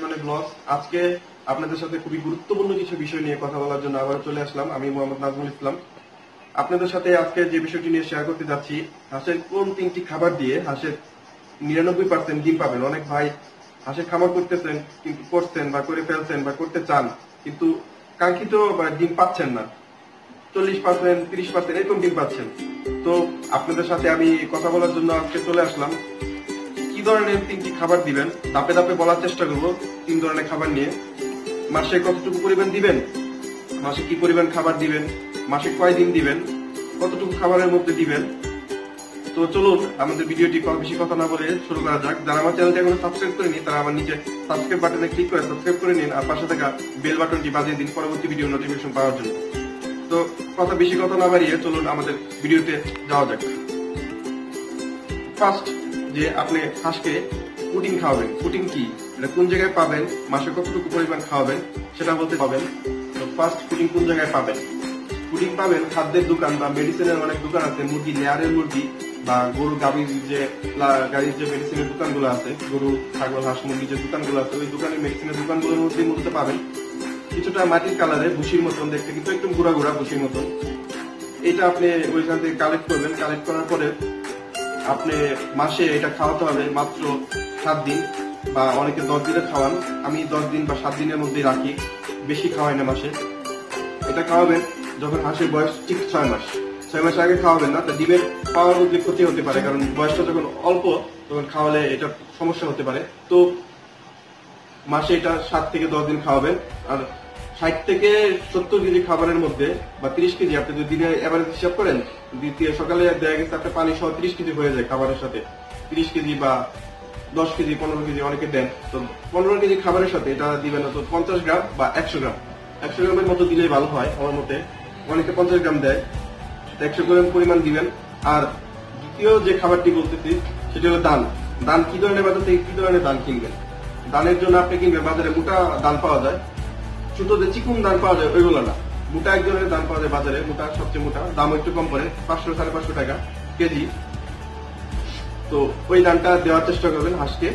মানে ব্লগ। আজকে আপনাদের সাথে খুবই গুরুত্বপূর্ণ কিছু বিষয় নিয়ে কথা বলার জন্য আবার চলে আসলাম। আমি মোহাম্মদ নাজমুল ইসলাম। আপনাদের সাথে আজকে যে বিষয়টি নিয়ে শেয়ার করতে যাচ্ছি, হাঁসের কোন 3টি খাবার দিয়ে হাঁসের 99% ডিম পাবেন। অনেক ভাই হাঁসের খামার করতেছেন, কিন্তু করছেন বা করে ফেলছেন বা করতে চান, কিন্তু কাঙ্ক্ষিত ডিম পাচ্ছেন না। 40%, 30% এরকম ডিম পাচ্ছেন। তো আপনাদের সাথে আমি কথা বলার জন্য আজকে চলে আসলাম। কি ধরনের 3টি খাবার দিবেন ধাপে ধাপে বলার চেষ্টা করবো। 3 ধরনের খাবার নিয়ে মাসে কতটুকু পরিমাণ দিবেন, মাসে কি পরিমাণ খাবার দিবেন, মাসে কয় দিন দিবেন, কতটুকু খাবারের মধ্যে দিবেন। তো চলুন আমাদের ভিডিওটি বেশি কথা না বলে শুরু করা যাক। যারা আমার চ্যানেলটি এখনো সাবস্ক্রাইব করেনি তারা আমার নিচে সাবস্ক্রাইব বাটনে ক্লিক করে সাবস্ক্রাইব করে নিন, আর পাশে থাকা বেল বাটনটি বাজিয়ে দিন পরবর্তী ভিডিও নোটিফিকেশন পাওয়ার জন্য। তো বেশি কথা না বাড়িয়ে চলুন আমাদের ভিডিওতে যাওয়া যাক। ফার্স্ট, যে আপনি হাঁসকে পুডিং খাওয়াবেন। পুডিং কি, এটা কোন জায়গায় পাবেন, মাসে কতটুকু পরিমাণ খাওয়াবেন সেটা বলতে পাবেন। তো ফার্স্ট, পুডিং কোন জায়গায় পাবেন? পুডিং পাবেন খাদ্যের দোকান বা মেডিসিনের অনেক দোকান আছে। মুরগি, লেয়ারের মুরগি বা গরু গাভীর যে মেডিসিনের দোকানগুলো আছে, গরু ছাগল হাঁস মুরগির যে দোকানগুলো আছে, ওই দোকানের মেডিসিনের দোকানগুলোর মধ্যে মূলত পাবেন। কিছুটা মাটির কালারে ভুসির মতন দেখতে, কিন্তু একটু গুঁড়া গুঁড়া ভুসির মতন। এটা আপনি ওইখান থেকে কালেক্ট করবেন। কালেক্ট করার পরে আপনি মাসে এটা খাওয়াতে হবে মাত্র 7 দিন, বা অনেকে 10 দিনে খাওয়ান। আমি 10 দিন বা 7 দিনের মধ্যে রাখি, বেশি খাওয়াই না মাসে। এটা খাওয়াবেন যখন হাঁসের বয়স ঠিক 6 মাস। 6 মাস আগে খাওয়াবেন না, তা ডিমের পাওয়ার মধ্যে ক্ষতি হতে পারে, কারণ বয়সটা যখন অল্প তখন খাওয়ালে এটা সমস্যা হতে পারে। তো মাসে এটা 7 থেকে 10 দিন খাওয়াবেন। আর 60 থেকে 70 কেজি খাবারের মধ্যে বা 30 কেজি আপনি যদি দিনে এভারেজ হিসাব করেন, দ্বিতীয় সকালে দেখা গেছে আপনার পানি সহ 30 কেজি হয়ে যায় খাবারের সাথে। 30 কেজি বা 10 কেজি, 15 কেজি অনেকে দেন। তো 15 কেজি খাবারের সাথে এটা দিবেন না, তো 50 গ্রাম বা 100 গ্রাম, 100 গ্রামের মতো দিলেই ভালো হয় আমার মতে। অনেকে 50 গ্রাম দেয়, 100 গ্রাম পরিমাণ দিবেন। আর দ্বিতীয় যে খাবারটি বলতেছি সেটা হলো দান। দান কি ধরনের, বাজার থেকে কি ধরনের দান কিনবেন? দানের জন্য আপনি কিনবেন, বাজারে মোটা দান পাওয়া যায়, ছোট যে চিকুন দান পাওয়া যায় ওইগুলো না, মোটা এক ধরনের দান পাওয়া যায় বাজারে। মোটা, সবচেয়ে মোটা, দাম একটু কম পড়ে, 500-550 টাকা কেজি। তো ওই দানটা দেওয়ার চেষ্টা করবেন হাঁসকে।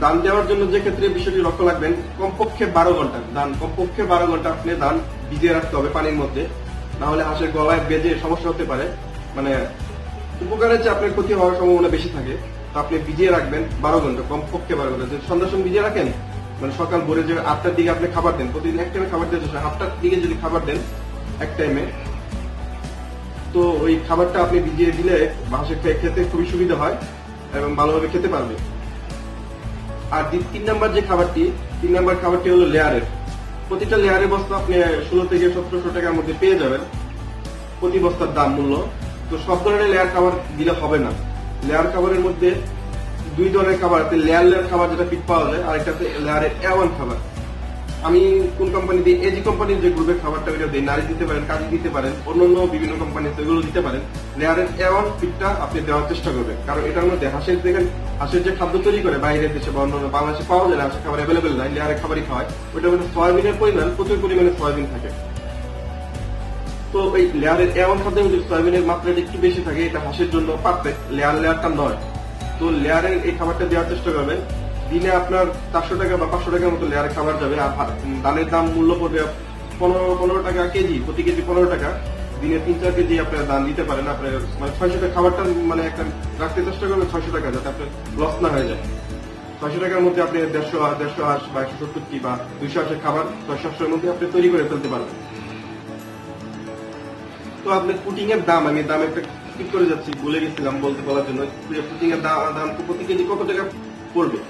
দান দেওয়ার জন্য যে ক্ষেত্রে বিষয়টি লক্ষ্য রাখবেন, কমপক্ষে 12 ঘন্টা দান, কমপক্ষে 12 ঘন্টা আপনি দান ভিজিয়ে রাখতে হবে পানির মধ্যে, না হলে হাঁসের গলায় বেজে সমস্যা হতে পারে। মানে উপকারের চেয়ে আপনার ক্ষতি হওয়ার সম্ভাবনা বেশি থাকে। তো আপনি ভিজিয়ে রাখবেন 12 ঘন্টা, কমপক্ষে 12 ঘন্টা। যদি সন্ধ্যার সময় ভিজিয়ে রাখেন, মানে সকাল ভোরে যে 8টার দিকে আপনি খাবার দেন, প্রতিদিন এক টাইমে খাবার দিয়ে 8টার দিকে যদি খাবার দেন এক টাইমে, তো ওই খাবারটা আপনি ভিজিয়ে দিলে হাঁসের খেতে খুবই সুবিধা হয় এবং ভালোভাবে খেতে পারবে। আর 3 নাম্বার যে খাবারটি, 3 নাম্বার খাবারটি হলো লেয়ারের। প্রতিটা লেয়ারের বস্তা আপনি 16 থেকে 1700 টাকার মধ্যে পেয়ে যাবেন, প্রতি বস্তার দাম মূল্য। তো সব ধরনের লেয়ার খাবার দিলে হবে না। লেয়ার খাবারের মধ্যে 2 ধরনের খাবার আছে। লেয়ার খাবার যেটা পিক পাওয়া যায়, আর একটা আছে লেয়ারের A1 খাবার। আমি কোন কোম্পানি দিই, এজি কোম্পানির যে গ্রুপের খাবারটা ওইটা দিই। নারী দিতে পারেন, কাজী দিতে পারেন, অন্যান্য বিভিন্ন কোম্পানি এগুলো দিতে পারেন। লেয়ারের A1 পিকটা আপনি দেওয়ার চেষ্টা করবেন, কারণ এটার মধ্যে হাঁসের যে খাদ্য তৈরি করে বাইরের দেশে বা অন্যান্য বাংলাদেশে পাওয়া যায় না, হাঁসের খাবার অ্যাভেলেবেল নাই, লেয়ারের খাবারই খাওয়ায়। ওইটার মধ্যে সয়াবিনের পরিমাণ, প্রচুর পরিমাণে সয়াবিন থাকে। তো এই লেয়ারের A1 খাদ্যের মধ্যে সয়াবিনের মাত্রাটা একটু বেশি থাকে, এটা হাঁসের জন্য পারফেক্ট। লেয়ারটা নয়। তো লেয়ারের এই খাবারটা দেওয়ার চেষ্টা করবেন। দিনে আপনার 400 টাকা বা 500 টাকার মতো লেয়ারের খাবার যাবে। আর দানের দাম মূল্য পড়বে 15 টাকা কেজি, প্রতি কেজি 15 টাকা। দিনে 3-4 কেজি আপনার দান দিতে পারেন। আপনার মানে 600 টাকা খাবারটা মানে একটা রাখতে চেষ্টা করবেন 600 টাকা, যাতে আপনার লস না হয়ে যায়। 600 টাকার মধ্যে আপনি 150 হাঁস বা 170 বা 200 হাঁসের খাবার 600-700 মধ্যে আপনি তৈরি করে ফেলতে পারবেন। তো আপনার পুটিং এর দাম, আমি দাম একটা ঠিক করে যাচ্ছি, ভুলে গেছিলাম বলার জন্য। পুটিং এর দাম প্রতি কেজি কত টাকা পড়বে?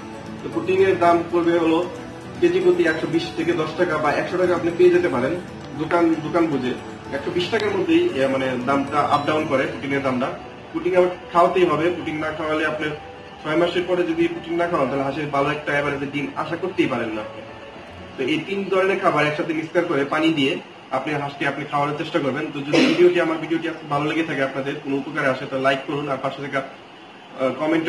তো পুটিং এর দাম পড়বে হলো কেজি প্রতি 120 থেকে 10 টাকা বা 100 টাকা আপনি পেয়ে যেতে পারেন দোকান বুঝে। 120 টাকার মধ্যেই মানে দামটা আপ ডাউন করে পুটিং এর দামটা। পুটিং আবার খাওয়াতেই হবে। পুটিং না খাওয়ালে আপনার 6 মাসের পরে যদি পুটিং না খাওয়ান, তাহলে হাঁসের ভালো একটা এভারেজে ডিম আশা করতেই পারেন না। তো এই 3 ধরনের খাবার একসাথে মিক্স করে পানি দিয়ে আপনি হাঁসকে আপনি খাওয়ানোর চেষ্টা করবেন। তো যদি আমার ভিডিওটি ভালো লেগে থাকে, আপনাদের কোনো উপকারে আসে, তো লাইক করুন, আর পাশে থাকা কমেন্ট